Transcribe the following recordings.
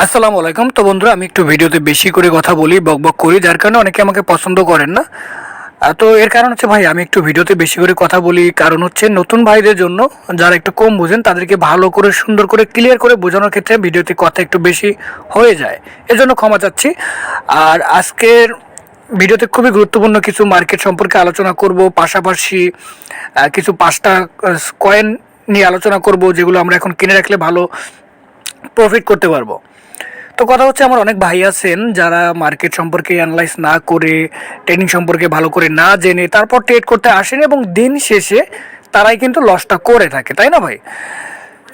আসসালামু আলাইকুম। তো বন্ধুরা, আমি একটু ভিডিওতে বেশি করে কথা বলি, বকবক করি, যার কারণে অনেকে আমাকে পছন্দ করেন না। তো এর কারণ হচ্ছে ভাই, আমি একটু ভিডিওতে বেশি করে কথা বলি, কারণ হচ্ছে নতুন ভাইদের জন্য, যারা একটু কম বোঝেন তাদেরকে ভালো করে সুন্দর করে ক্লিয়ার করে বোঝানোর ক্ষেত্রে ভিডিওতে কথা একটু বেশি হয়ে যায়, এজন্য ক্ষমা চাচ্ছি। আর আজকের ভিডিওতে খুবই গুরুত্বপূর্ণ কিছু মার্কেট সম্পর্কে আলোচনা করব, পাশাপাশি কিছু 5টা কয়েন নিয়ে আলোচনা করব, যেগুলো আমরা এখন কিনে রাখলে ভালো প্রফিট করতে পারবো। তো কথা হচ্ছে, আমার অনেক ভাই আছেন যারা মার্কেট সম্পর্কে অ্যানালাইজ না করে, ট্রেডিং সম্পর্কে ভালো করে না জেনে তারপর ট্রেড করতে আসেন, এবং দিন শেষে তারাই কিন্তু লসটা করে থাকে, তাই না ভাই?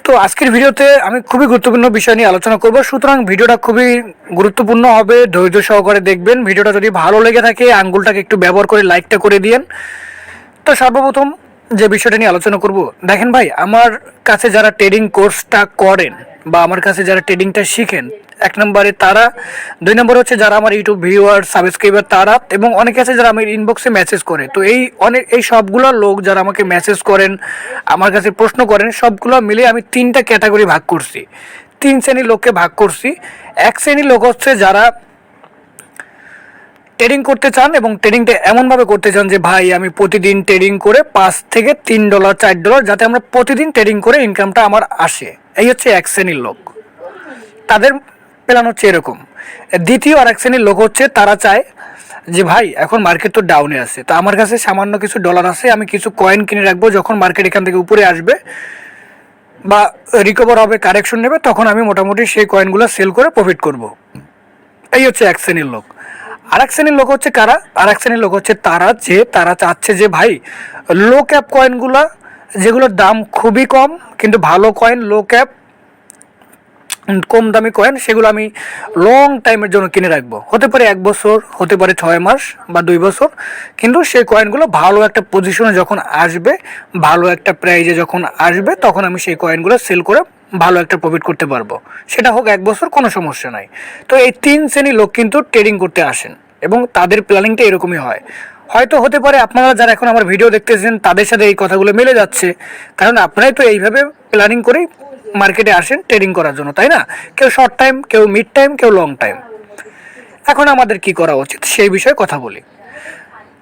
তো আজকের ভিডিওতে আমি খুবই গুরুত্বপূর্ণ বিষয় নিয়ে আলোচনা করব, সুতরাং ভিডিওটা খুবই গুরুত্বপূর্ণ হবে, ধৈর্য সহকারে দেখবেন। ভিডিওটা যদি ভালো লেগে থাকে আঙ্গুলটাকে একটু ব্যবহার করে লাইকটা করে দিয়েন। তো সর্বপ্রথম যে বিষয়টা নিয়ে আলোচনা করব, দেখেন ভাই, আমার কাছে যারা ট্রেডিং কোর্সটা করেন বা আমার কাছে যারা ট্রেডিংটা শিখেন, 1 নম্বরে তারা, 2 নম্বর হচ্ছে যারা আমার ইউটিউব ভিউয়ার সাবস্ক্রাইবার তারা, এবং অনেকে আছে যারা আমার ইনবক্সে মেসেজ করে। তো এই সবগুলো লোক যারা আমাকে মেসেজ করেন, আমার কাছে প্রশ্ন করেন, সবগুলো মিলে আমি 3টা ক্যাটাগরি ভাগ করছি, 3 শ্রেণীর লোককে ভাগ করছি। এক শ্রেণীর লোক হচ্ছে যারা ট্রেডিং করতে চান এবং ট্রেডিংটা এমনভাবে করতে চান যে ভাই, আমি প্রতিদিন ট্রেডিং করে $5 থেকে $3 $4, যাতে আমরা প্রতিদিন ট্রেডিং করে ইনকামটা আমার আসে। এই হচ্ছে এক শ্রেণীর লোক, তাদের প্ল্যান হচ্ছে এরকম। দ্বিতীয় আর এক শ্রেণীর লোক হচ্ছে তারা চায় যে ভাই, এখন মার্কেট তো ডাউনে আছে, তো আমার কাছে সামান্য কিছু ডলার আছে, আমি কিছু কয়েন কিনে রাখবো, যখন মার্কেট এখান থেকে উপরে আসবে বা রিকভার হবে, কারেকশন নেবে, তখন আমি মোটামুটি সেই কয়েনগুলো সেল করে প্রফিট করব। এই হচ্ছে এক শ্রেণীর লোক। আর এক শ্রেণীর লোক হচ্ছে কারা? আর এক শ্রেণীর লোক হচ্ছে তারা চাচ্ছে যে ভাই, লো ক্যাপ কয়েনগুলো, যেগুলোর দাম খুবই কম কিন্তু ভালো কয়েন, লো ক্যাপ কম দামি কয়েন, সেগুলো আমি লং টাইমের জন্য কিনে রাখবো। হতে পারে 1 বছর, হতে পারে 6 মাস বা 2 বছর, কিন্তু সেই কয়েনগুলো ভালো একটা পজিশনে যখন আসবে, ভালো একটা প্রাইজে যখন আসবে, তখন আমি সেই কয়েনগুলো সেল করে ভালো একটা প্রফিট করতে পারবো। সেটা হোক 1 বছর, কোনো সমস্যা নাই। তো এই 3 শ্রেণীর লোক কিন্তু ট্রেডিং করতে আসেন, এবং তাদের প্ল্যানিংটা এরকমই হয়। হয়তো হতে পারে আপনারা যারা এখন আমার ভিডিও দেখতেছেন তাদের সাথে এই কথাগুলো মিলে যাচ্ছে, কারণ আপনারাই তো এইভাবে প্ল্যানিং করেই মার্কেটে আসেন ট্রেডিং করার জন্য, তাই না? কেউ শর্ট টাইম, কেউ মিড টাইম, কেউ লং টাইম। এখন আমাদের কি করা উচিত সেই বিষয়ে কথা বলি।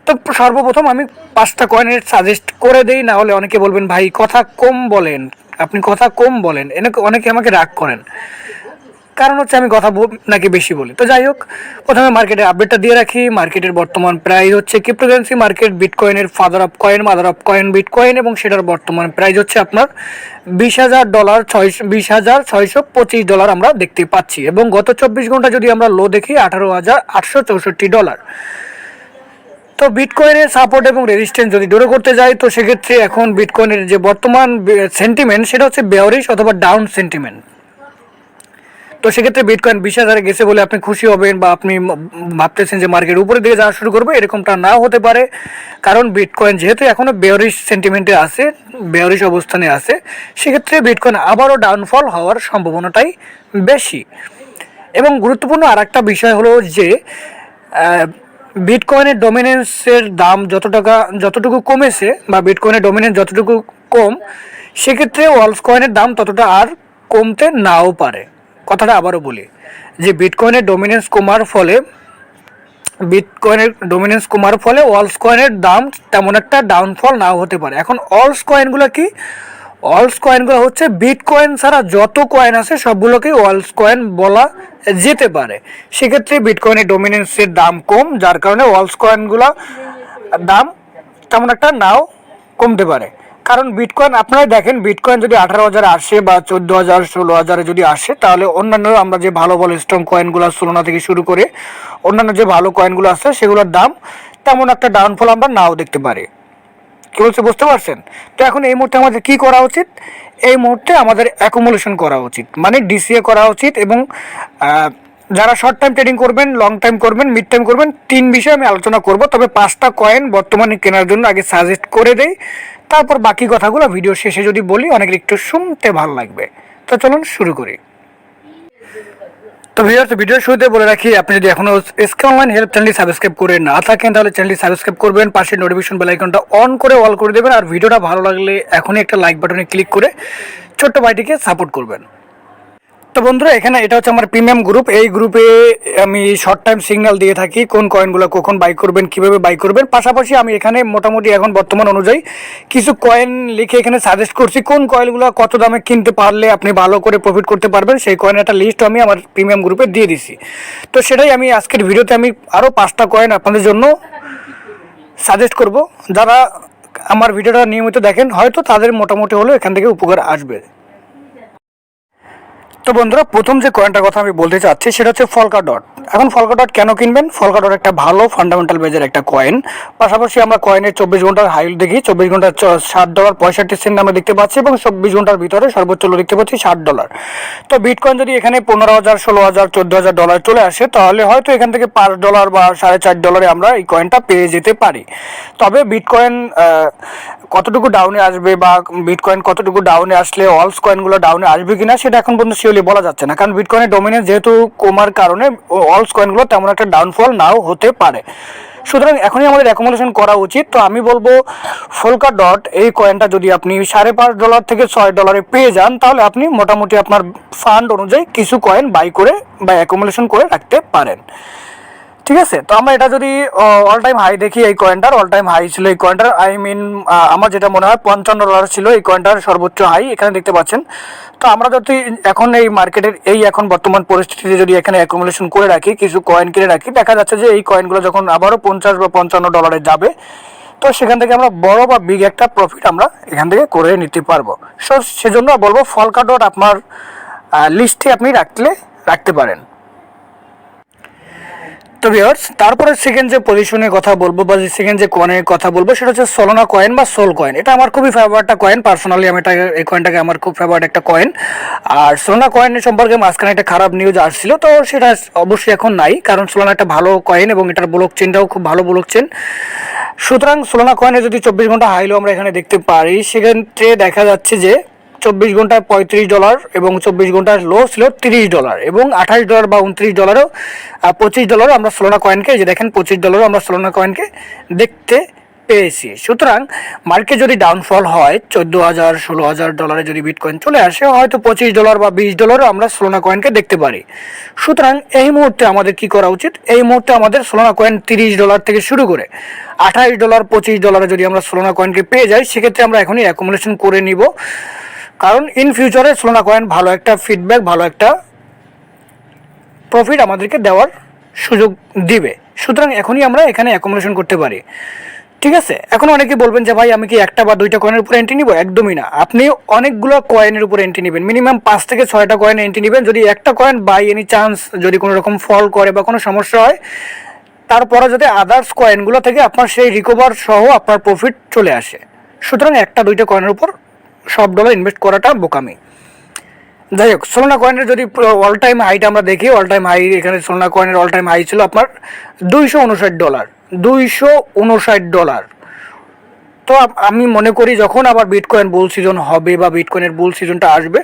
তো সর্বপ্রথম আমি 5টা কয়েনের সাজেস্ট করে দেই, না হলে অনেকে বলবেন ভাই কথা কম বলেন, আপনি কথা কম বলেন, অনেকে আমাকে রাগ করেন, কারণ হচ্ছে আমি কথা নাকি বেশি বলি। তো যাই হোক, প্রথমে মার্কেটের আপডেটটা দিয়ে রাখি। মার্কেটের বর্তমান প্রাইস হচ্ছে, ক্রিপ্টোকারেন্সি মার্কেট বিটকয়েনের father of coin, mother of coin bitcoin, এবং সেটার বর্তমান প্রাইস হচ্ছে আপনার $20,000, $20,625 আমরা দেখতে পাচ্ছি। এবং গত 24 ঘন্টা যদি আমরা লো দেখি, $18,864। তো বিটকয়েনের সাপোর্ট এবং রেজিস্ট্যান্স যদি দূরে করতে যাই, তো সেক্ষেত্রে এখন বিটকয়েনের যে বর্তমান সেন্টিমেন্ট, সেটা হচ্ছে বেয়ারিশ অথবা ডাউন সেন্টিমেন্ট। তো সেক্ষেত্রে বিটকয়েন 20,000-এ গেছে বলে আপনি খুশি হবেন বা আপনি ভাবতেছেন যে মার্কেট উপরের দিকে যাওয়া শুরু করবে, এরকমটা নাও হতে পারে। কারণ বিটকয়েন যেহেতু এখনও বেয়ারিশ সেন্টিমেন্টে আছে, বেয়ারিশ অবস্থানে আছে, সেক্ষেত্রে বিটকয়েন আবারও ডাউনফল হওয়ার সম্ভাবনাটাই বেশি। এবং গুরুত্বপূর্ণ আর একটা বিষয় হলো যে বিটকয়েনের ডমিনেন্সের দাম যতটুকু কমেছে, বা বিটকয়েনের ডমিনেন্স যতটুকু কম, সেক্ষেত্রে ওয়ালস কয়েনের দাম ততটা আর কমতে নাও পারে। কথাটা আবারও বলি, যে বিটকয়েনের ডমিনেন্স কমার ফলে ওয়ালস কয়েনের দাম তেমন একটা ডাউনফল নাও হতে পারে। এখন অলস কয়েনগুলো কি? অলস কয়েনগুলো হচ্ছে বিটকয়েন ছাড়া যত কয়েন আছে সবগুলোকেই ওয়ালস কয়েন বলা যেতে পারে। সেক্ষেত্রে বিটকয়েনের ডমিনেন্সের দাম কম, যার কারণে ওয়ালস কয়েনগুলো দাম তেমন একটা নাও কমতে পারে। কারণ বিটকয়েন, আপনারা দেখেন, বিটকয়েন যদি 18,000 আসে বা 14,000, 16,000 যদি আসে, তাহলে অন্যান্য আমরা যে ভালো ভালো স্ট্রং কয়েনগুলো, সোলোনা থেকে শুরু করে অন্যান্য যে ভালো কয়েনগুলো আছে, সেগুলোর দাম তেমন একটা ডাউনফল আমরা নাও দেখতে পারি। কি বলছে, বুঝতে পারছেন? তো এখন এই মুহূর্তে আমাদের কি করা উচিত? এই মুহূর্তে আমাদের অ্যাকুমুলেশন করা উচিত, মানে ডিসিএ করা উচিত। এবং যারা শর্ট টাইম ট্রেডিং করবেন, লং টাইম করবেন, মিড টাইম করবেন, 3 বিষয়ে আমি আলোচনা করব। তবে 5টা কয়েন বর্তমানে কেনার জন্য আগে সাজেস্ট করে দেই, তারপর বাকি কথাগুলো ভিডিও শেষে যদি বলি অনেকের একটু শুনতে ভালো লাগবে। তো চলুন শুরু করি। তো ভিডিওর শুরুতে বলে রাখি, আপনি যদি এখনো এসকে অনলাইন হেল্প চ্যানেলটি সাবস্ক্রাইব করে না থাকেন, তাহলে চ্যানেলটি সাবস্ক্রাইব করবেন, পাশে নোটিফিকেশন বেল আইকনটা অন করে অল করে দেবেন, আর ভিডিওটা ভালো লাগলে এখনই একটা লাইক বাটনে ক্লিক করে ছোট্ট ভাইটিকে সাপোর্ট করবেন। তো বন্ধুরা এখানে এটা হচ্ছে আমার প্রিমিয়াম গ্রুপ। এই গ্রুপে আমি শর্ট টাইম সিগন্যাল দিয়ে থাকি কোন কয়েনগুলো কখন বাই করবেন, কিভাবে বাই করবেন। পাশাপাশি আমি এখানে মোটামুটি এখন বর্তমান অনুযায়ী কিছু কয়েন লিখে এখানে সাজেস্ট করছি কোন কয়েনগুলো কত দামে কিনতে পারলে আপনি ভালো করে প্রফিট করতে পারবেন, সেই কয়েনের একটা লিস্ট আমি আমার প্রিমিয়াম গ্রুপে দিয়ে দিছি। তো সেটাই আমি আজকের ভিডিওতে আমি আরও 5টা কয়েন আপনাদের জন্য সাজেস্ট করব। যারা আমার ভিডিওটা নিয়মিত দেখেন হয়তো তাদের মোটামুটি হলেও এখান থেকে উপকার আসবে। তো বন্ধুরা প্রথম যে কয়েনটার কথা আমি বলতে চাচ্ছি সেটা হচ্ছে ফলকা ডট। এখন ফলকা ডট কেন কিনবেন? ফলকা ডট একটা ভালো ফান্ডামেন্টাল বেজের একটা কয়েন। পাশাপাশি আমরা কয়েনের 24 ঘন্টার হাই দেখি, 24 ঘন্টার $7.65 আমরা দেখতে পাচ্ছি এবং 24 ঘন্টার ভিতরে সর্বোচ্চ লো দেখতে পাচ্ছি $7। তো বিটকয়েন যদি এখানে 15,000, 16,000, $14,000 চলে আসে তাহলে হয়তো এখান থেকে $5 বা $4.5 আমরা এই কয়েনটা পেয়ে যেতে পারি। তবে বিটকয়েন কতটুকু ডাউনে আসবে বা বিটকয়েন কতটুকু ডাউনে আসলে অলস কয়েনগুলো ডাউনে আসবে কিনা সেটা এখন পর্যন্ত শিওরলি বলা যাচ্ছে না, কারণ বিটকয়েনের ডমিনেন্স যেহেতু কমার কারণে অলস কয়েনগুলো তেমন একটা ডাউনফল নাও হতে পারে। সুতরাং এখনই আমাদের অ্যাকোমোডেশন করা উচিত। তো আমি বলবো ফোলকা ডট এই কয়েনটা যদি আপনি $5.5 থেকে $6 পেয়ে যান তাহলে আপনি মোটামুটি আপনার ফান্ড অনুযায়ী কিছু কয়েন বাই করে বা অ্যাকোমোডেশন করে রাখতে পারেন। ঠিক আছে, তো আমরা এটা যদি অল টাইম হাই দেখি, এই কয়েনটার অল টাইম হাই ছিল এই কয়েনটার, আমার যেটা মনে হয় $55 ছিল এই কয়েনটার সর্বোচ্চ হাই, এখানে দেখতে পাচ্ছেন। তো আমরা যদি এখন এই মার্কেটের এই এখন বর্তমান পরিস্থিতিতে যদি এখানে অ্যাকুমুলেশন করে রাখি, কিছু কয়েন কিনে রাখি, দেখা যাচ্ছে যে এই কয়েনগুলো যখন আবারও 50 বা $55 যাবে তো সেখান থেকে আমরা বড় বা বিগ একটা প্রফিট আমরা এখান থেকে করে নিতে পারবো। সেজন্য বলবো ফলকা ডট আপনার লিস্টে আপনি রাখতে পারেন। তো ভিউয়ার্স তারপরে সেকেন্ড যে পজিশনের কথা বলবো বা সেকেন্ড যে কয়েনের কথা বলবো সেটা হচ্ছে সোলানা কয়েন বা সোল কয়েন। এটা আমার খুবই ফেভারিট একটা কয়েন, পার্সোনালি আমি এই কয়েনটাকে আমার খুব ফেভারিট একটা কয়েন। আর সোলানা কয়েনের সম্পর্কে মাঝখানে একটা খারাপ নিউজ আসছিল, তো সেটা অবশ্যই এখন নাই, কারণ সোলানা একটা ভালো কয়েন এবং এটার ব্লক চেনটাও খুব ভালো ব্লক চেন। সুতরাং সোলানা কয়েনে যদি 24 ঘন্টা হাইলো আমরা এখানে দেখতে পারি, সেক্ষেত্রে দেখা যাচ্ছে যে 24 ঘন্টায় $35 এবং 24 ঘন্টার লো ছিল $30 এবং $28 বা $29, $25 আমরা সোলানা কয়েনকে, যে দেখেন $25 আমরা সোলানা কয়েনকে দেখতে পেয়েছি। সুতরাং মার্কেট যদি ডাউনফল হয় $14,000, $16,000 যদি বিটকয়েন চলে আসে হয়তো $25 বা $20 আমরা সোলানা কয়েনকে দেখতে পারি। সুতরাং এই মুহূর্তে আমাদের কি করা উচিত? এই মুহূর্তে আমাদের সোলানা কয়েন $30 থেকে শুরু করে $28, $25 যদি আমরা সোলানা কয়েনকে পেয়ে যাই সেক্ষেত্রে আমরা এখনই অ্যাকুমুলেশন করে নিব, কারণ ইন ফিউচারে সোলানা কয়েন ভালো একটা ফিডব্যাক, ভালো একটা প্রফিট আমাদেরকে দেওয়ার সুযোগ দিবে। সুতরাং এখনই আমরা এখানে অ্যাকুমুলেশন করতে পারি। ঠিক আছে, এখন অনেকে বলবেন যে ভাই আমি কি একটা বা দুইটা কয়েনের উপরে এন্ট্রি নিব? একদমই না, আপনি অনেকগুলো কয়েনের উপরে এন্ট্রি নেবেন, মিনিমাম 5 থেকে 6টা কয়েন এন্ট্রি নেবেন। যদি একটা কয়েন বাই এনি চান্স যদি কোনো রকম ফল করে বা কোনো সমস্যা হয় তারপরে যদি আদার্স কয়েনগুলো থেকে আপনার সেই রিকভার সহ আপনার প্রফিট চলে আসে। সুতরাং একটা দুইটা কয়েনের উপর সব ডলার ইনভেস্ট করাটা বোকামি। যাই হোক, সোলানা কয়েনের যদি অল টাইম হাইটা আমরা দেখি, অল টাইম হাই এখানে সোলানা কয়েনের অল টাইম হাই ছিল আপনার $259, $259। তো আমি মনে করি যখন আবার বিটকয়েন বুল সিজন হবে বা বিটকয়েনের বুল সিজনটা আসবে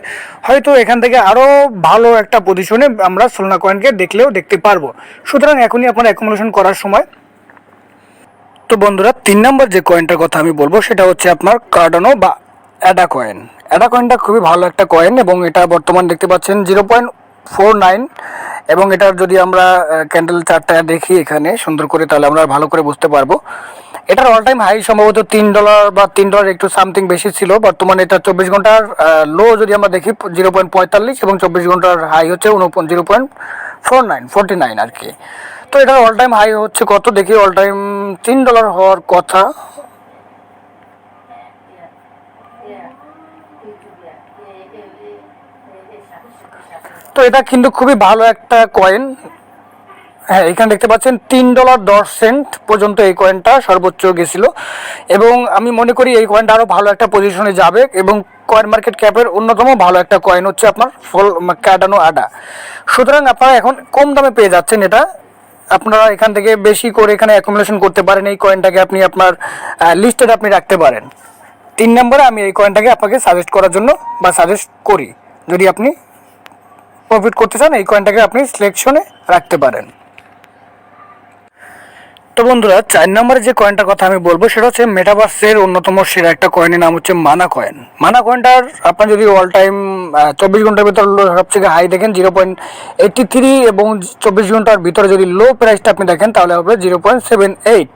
হয়তো এখান থেকে আরও ভালো একটা পজিশনে আমরা সোলানা কয়েনকে দেখতে পারবো। সুতরাং এখনই আপনার অ্যাকুমুলেশন করার সময়। তো বন্ধুরা 3 নম্বর যে কয়েনটার কথা আমি বলবো সেটা হচ্ছে আপনার কার্ডানো বা অ্যাডা কয়েন। অ্যাডা কয়েনটা খুবই ভালো একটা কয়েন এবং এটা বর্তমান দেখতে পাচ্ছেন 0.49 এবং এটার যদি আমরা ক্যান্ডেল চার্টটা দেখি এখানে সুন্দর করে তাহলে আমরা ভালো করে বুঝতে পারবো। এটার অল টাইম হাই সম্ভবত $3 বা $3 একটু সামথিং বেশি ছিল। বর্তমানে এটা 24 ঘন্টার লো যদি আমরা দেখি 0.45 এবং 24 ঘন্টার হাই হচ্ছে 0.49 আর কি। তো এটার অল টাইম হাই হচ্ছে কত দেখি, অল টাইম $3 হওয়ার কথা। তো এটা কিন্তু খুবই ভালো একটা কয়েন। হ্যাঁ, এখানে দেখতে পাচ্ছেন $3.10 পর্যন্ত এই কয়েনটা সর্বোচ্চ গেছিল এবং আমি মনে করি এই কয়েনটা আরও ভালো একটা পজিশনে যাবে এবং কয়েন মার্কেট ক্যাপের অন্যতম ভালো একটা কয়েন হচ্ছে আপনার কার্ডানো আডা। সুতরাং আপনারা এখন কম দামে পেয়ে যাচ্ছেন এটা, আপনারা এখান থেকে বেশি করে এখানে অ্যাকুমুলেশন করতে পারেন। এই কয়েনটাকে আপনি আপনার লিস্টে আপনি রাখতে পারেন। 3 নম্বরে আমি এই কয়েনটাকে আপনাকে সাজেস্ট করার জন্য বা সাজেস্ট করি, যদি আপনি প্রফিট করতে চান এই কয়েনটাকে আপনি সিলেকশনে রাখতে পারেন। তো তো বন্ধুরা 4 নম্বরে যে কয়েনটার কথা আমি বলবো সেটা হচ্ছে মেটাভার্সের অন্যতম সেরা একটা কয়েনের নাম হচ্ছে মানা কয়েন। মানা কয়েনটার আপনার যদি অল টাইম 24 ঘন্টার ভিতর সবথেকে হাই দেখেন 0.83 এবং 24 ঘন্টার ভিতরে যদি লো প্রাইসটা আপনি দেখেন তাহলে হবে 0.78।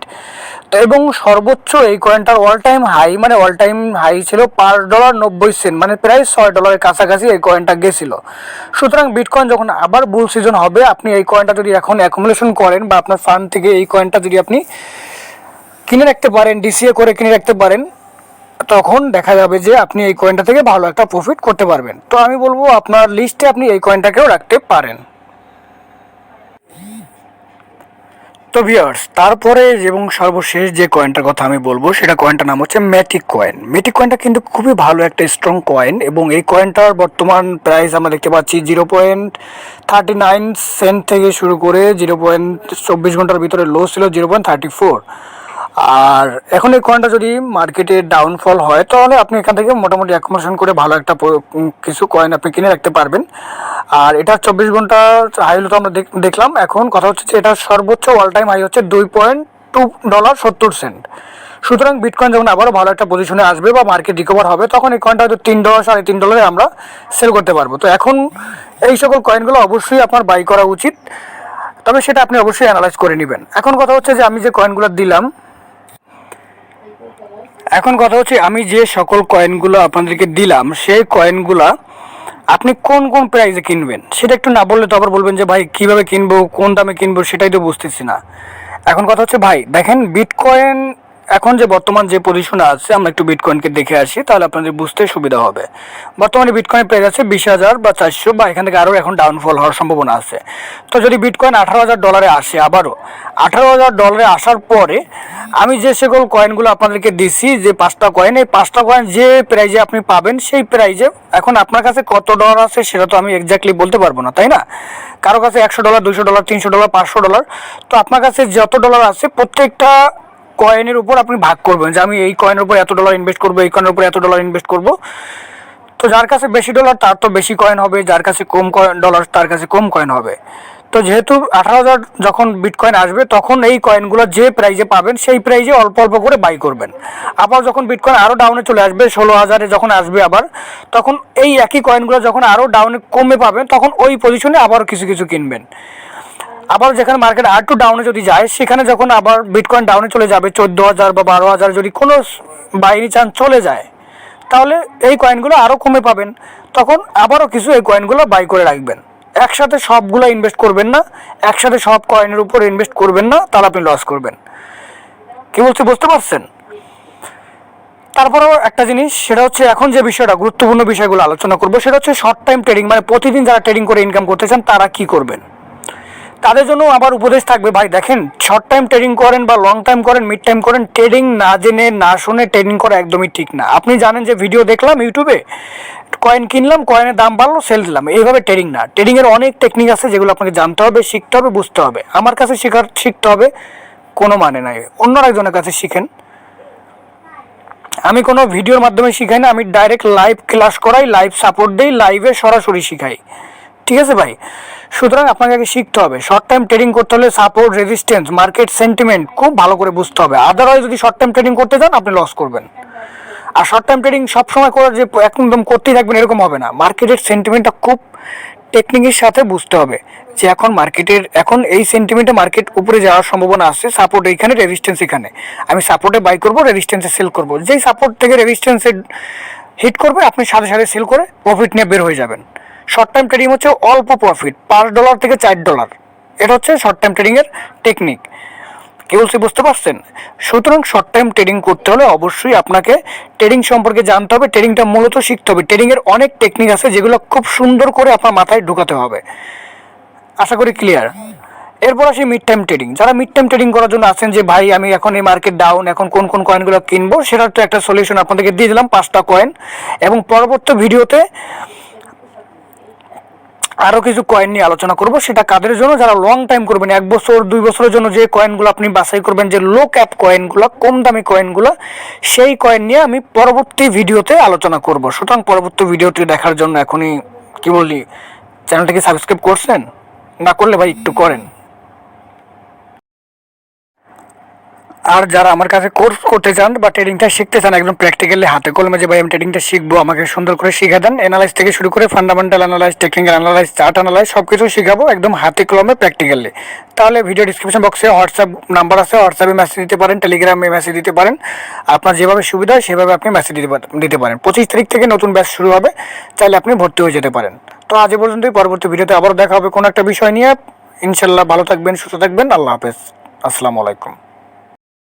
তো এবং সর্বোচ্চ এই কয়েনটার অল টাইম হাই মানে অল টাইম হাই ছিল $5.90, মানে প্রায় $6 কাছাকাছি এই কয়েনটা গেছিল। সুতরাং বিটকয়েন যখন আবার বুল সিজন হবে, আপনি এই কয়েনটা যদি এখন অ্যাকুমুলেশন করেন বা আপনার ফান্ড থেকে এই কয়েনটা যদি আপনি কিনে রাখতে পারেন, ডিসিএ করে কিনে রাখতে পারেন, তখন দেখা যাবে যে আপনি এই কয়েনটা থেকে ভালো একটা প্রফিট করতে পারবেন। তো আমি বলবো আপনার লিস্টে আপনি এই কয়েনটাকেও রাখতে পারেন। তো ভিউয়ার্স, তারপরে এবং সর্বশেষ যে কয়েনটার কথা আমি বলবো সেটা কয়েনটার নাম হচ্ছে ম্যাটিক কয়েন। ম্যাটিক কয়েনটা কিন্তু খুবই ভালো একটা স্ট্রং কয়েন এবং এই কয়েনটার বর্তমান প্রাইস আমরা দেখতে পাচ্ছি 0.39 সেন্ট থেকে শুরু করে 0.24 ঘন্টার ভিতরে লো ছিল 0.34। আর এখন এই কয়েনটা যদি মার্কেটে ডাউনফল হয় তাহলে আপনি এখান থেকে মোটামুটি অ্যাকুমুলেশন করে ভালো একটা কিছু কয়েন আপনি কিনে রাখতে পারবেন। আর এটা 24 ঘন্টা হাই হলো তো আমরা দেখলাম। এখন কথা হচ্ছে যে এটা সর্বোচ্চ অল টাইম হাই হচ্ছে $2.270। সুতরাং বিটকয়েন যখন আবারও ভালো একটা পজিশনে আসবে বা মার্কেট রিকভার হবে তখন এই কয়েনটা হয়তো $3 $3.5 আমরা সেল করতে পারবো। তো এখন এই সকল কয়েনগুলো অবশ্যই আপনার বাই করা উচিত, তবে সেটা আপনি অবশ্যই অ্যানালাইজ করে নেবেন। এখন কথা হচ্ছে যে আমি যে কয়েনগুলো দিলাম, এখন কথা হচ্ছে আমি যে সকল কয়েনগুলো আপনাদেরকে দিলাম সেই কয়েনগুলো আপনি কোন কোন প্রাইসে কিনবেন সেটা একটু না বললে তো আবার বলবেন যে ভাই কীভাবে কিনবো, কোন দামে কিনবো, সেটাই তো বুঝতেছি না। এখন কথা হচ্ছে ভাই দেখেন, বিটকয়েন এখন যে বর্তমান যে পজিশনে আছে, আমরা একটু বিটকয়েনকে দেখে আসি তাহলে আপনাদের বুঝতে সুবিধা হবে। বর্তমানে বিটকয়েন প্রাইস আছে 20,000 বা 400, বা এখান থেকে আরও এখন ডাউনফল হওয়ার সম্ভাবনা আছে। তো যদি বিটকয়েন $18,000 আসে, আবারও $18,000 আসার পরে আমি যে সকল কয়েনগুলো আপনাদেরকে দিছি, যে 5টা কয়েন, এই 5টা কয়েন যে প্রাইজে আপনি পাবেন সেই প্রাইজে এখন আপনার কাছে কত ডলার আছে সেটা তো আমি এক্স্যাক্টলি বলতে পারবো না, তাই না? কারো কাছে $100, $200, $300, $500। তো আপনার কাছে যত ডলার আছে প্রত্যেকটা কয়েনের উপর আপনি ভাগ করবেন যে আমি এই কয়েনের উপর $এত ইনভেস্ট করবো, এই কয়েনের উপর $এত ইনভেস্ট করবো। তো যার কাছে বেশি ডলার তার তো বেশি কয়েন হবে, যার কাছে কম ডলার তার কাছে কম কয়েন হবে। তো যেহেতু 18,000 যখন বিটকয়েন আসবে তখন এই কয়েনগুলো যে প্রাইজে পাবেন সেই প্রাইজে অল্প অল্প করে বাই করবেন। আবার যখন বিটকয়েন আরও ডাউনে চলে আসবে, 16,000-এ যখন আসবে আবার, তখন এই একই কয়েনগুলো যখন আরও ডাউনে কমে পাবেন তখন ওই পজিশনে আবারও কিছু কিছু কিনবেন। আবার যেখানে মার্কেট আর টু ডাউনে যদি যায় সেখানে যখন আবার বিটকয়েন ডাউনে চলে যাবে 14,000 বা 12,000, যদি কোনো বাইনি চান্স চলে যায় তাহলে এই কয়েনগুলো আরও কমে পাবেন, তখন আবারও কিছু এই কয়েনগুলো বাই করে রাখবেন। একসাথে সবগুলো ইনভেস্ট করবেন না, একসাথে সব কয়েনের উপর ইনভেস্ট করবেন না, তাহলে আপনি লস করবেন। কি বলছি বুঝতে পারছেন? তারপরেও একটা জিনিস, সেটা হচ্ছে এখন যে বিষয়টা গুরুত্বপূর্ণ বিষয়গুলো আলোচনা করবো সেটা হচ্ছে শর্ট টাইম ট্রেডিং, মানে প্রতিদিন যারা ট্রেডিং করে ইনকাম করতে চান তারা কি করবেন। তাদের জন্য আবার উপদেশ থাকবে, ভাই দেখেন, শর্ট টাইম ট্রেডিং করেন বা লং টাইম করেন, মিড টাইম করেন, ট্রেডিং না জেনে না শুনে ট্রেডিং করা একদমই ঠিক না। আপনি জানেন যে ভিডিও দেখলাম ইউটিউবে, কয়েন কিনলাম, কয়েনের দাম বাড়লো, সেল দিলাম, এইভাবে ট্রেডিং না। ট্রেডিংয়ের অনেক টেকনিক আছে যেগুলো আপনাকে জানতে হবে, শিখতে হবে, বুঝতে হবে। আমার কাছে শিখতে হবে কোনো মানে নাই, অন্য একজনের কাছে শিখেন। আমি কোনো ভিডিওর মাধ্যমে শিখাই না, আমি ডাইরেক্ট লাইভ ক্লাস করাই, লাইভ সাপোর্ট দিই, লাইভে সরাসরি শিখাই। ঠিক আছে ভাই? সুতরাং আপনাকে আগে শিখতে হবে। শর্ট টাইম ট্রেডিং করতে হলে সাপোর্ট, রেজিস্ট্যান্স, মার্কেট সেন্টিমেন্ট খুব ভালো করে বুঝতে হবে। আদারওয়াইজ যদি শর্ট টাইম ট্রেডিং করতে যান আপনি লস করবেন। আর শর্ট টাইম ট্রেডিং সবসময় করে যে একদম করতেই থাকবেন এরকম হবে না। মার্কেটের সেন্টিমেন্টটা খুব টেকনিকের সাথে বুঝতে হবে যে এখন এই সেন্টিমেন্টে মার্কেট উপরে যাওয়ার সম্ভাবনা আছে, সাপোর্ট এইখানে, রেজিস্ট্যান্স এখানে, আমি সাপোর্টে বাই করবো, রেজিস্ট্যান্সে সেল করবো। যেই সাপোর্ট থেকে রেজিস্ট্যান্সে হিট করবে আপনি সাথে সাথে সেল করে প্রফিট নিয়ে বের হয়ে যাবেন। শর্ট টাইম ট্রেডিং হচ্ছে অল্প প্রফিট, $5 থেকে $4। এটা হচ্ছে শর্ট টাইম ট্রেডিংয়ের টেকনিক। কি বলছি বুঝতে পারছেন? সুতরাং শর্ট টাইম ট্রেডিং করতে হলে অবশ্যই আপনাকে ট্রেডিং সম্পর্কে জানতে হবে, ট্রেডিংটা মূলত শিখতে হবে। ট্রেডিংয়ের অনেক টেকনিক আছে যেগুলো খুব সুন্দর করে আপনার মাথায় ঢুকাতে হবে। আশা করি ক্লিয়ার। এরপর আসি মিড টাইম ট্রেডিং। যারা মিড টাইম ট্রেডিং করার জন্য আছেন যে ভাই আমি এখন এই মার্কেট ডাউন, এখন কোন কোন কয়েনগুলো কিনবো, সেটার তো একটা সলিউশন আপনাদেরকে দিয়ে দিলাম, 5টা কয়েন। এবং পরবর্তী ভিডিওতে আরও কিছু কয়েন নিয়ে আলোচনা করব। সেটা কাদের জন্য? যারা লং টাইম করবেন, 1 বছর 2 বছরের জন্য যে কয়েনগুলো আপনি বাছাই করবেন, যে লো ক্যাপ কয়েনগুলো, কম দামি কয়েনগুলো, সেই কয়েন নিয়ে আমি পরবর্তী ভিডিওতে আলোচনা করব। সুতরাং পরবর্তী ভিডিওটি দেখার জন্য এখনই কি বলি, চ্যানেলটাকে সাবস্ক্রাইব করছেন? না করলে ভাই একটু করেন। আর যারা আমার কাছে কোর্স করতে চান বা ট্রেডিংটা শিখতে চান একদম প্র্যাকটিক্যালি হাতে কলমে, যে ভাই আমি ট্রেডিংটা শিখবো, আমাকে সুন্দর করে শিখে দেন, অ্যানালাইজ থেকে শুরু করে fundamental analyse, technical analyse, chart analyse সব কিছু শিখাবো একদম হাতে কলমে প্র্যাকটিক্যালি। তাহলে ভিডিও ডিসক্রিপশন বক্সে হোয়াটসঅ্যাপ নাম্বার আছে, হোয়াটসঅ্যাপে মেসেজ দিতে পারেন, টেলিগ্রামে মেসেজ দিতে পারেন, আপনার যেভাবে সুবিধা হয় সেভাবে আপনি মেসেজ দিতে পারেন। 25 তারিখ থেকে নতুন ব্যাচ শুরু হবে, চাইলে আপনি ভর্তি হয়ে যেতে পারেন। তো আজ এ পর্যন্তই, পরবর্তী ভিডিওতে আবারও দেখা হবে কোনো একটা বিষয় নিয়ে। ইনশাল্লাহ ভালো থাকবেন, সুস্থ থাকবেন, আল্লাহ হাফেজ, আসসালামু আলাইকুম।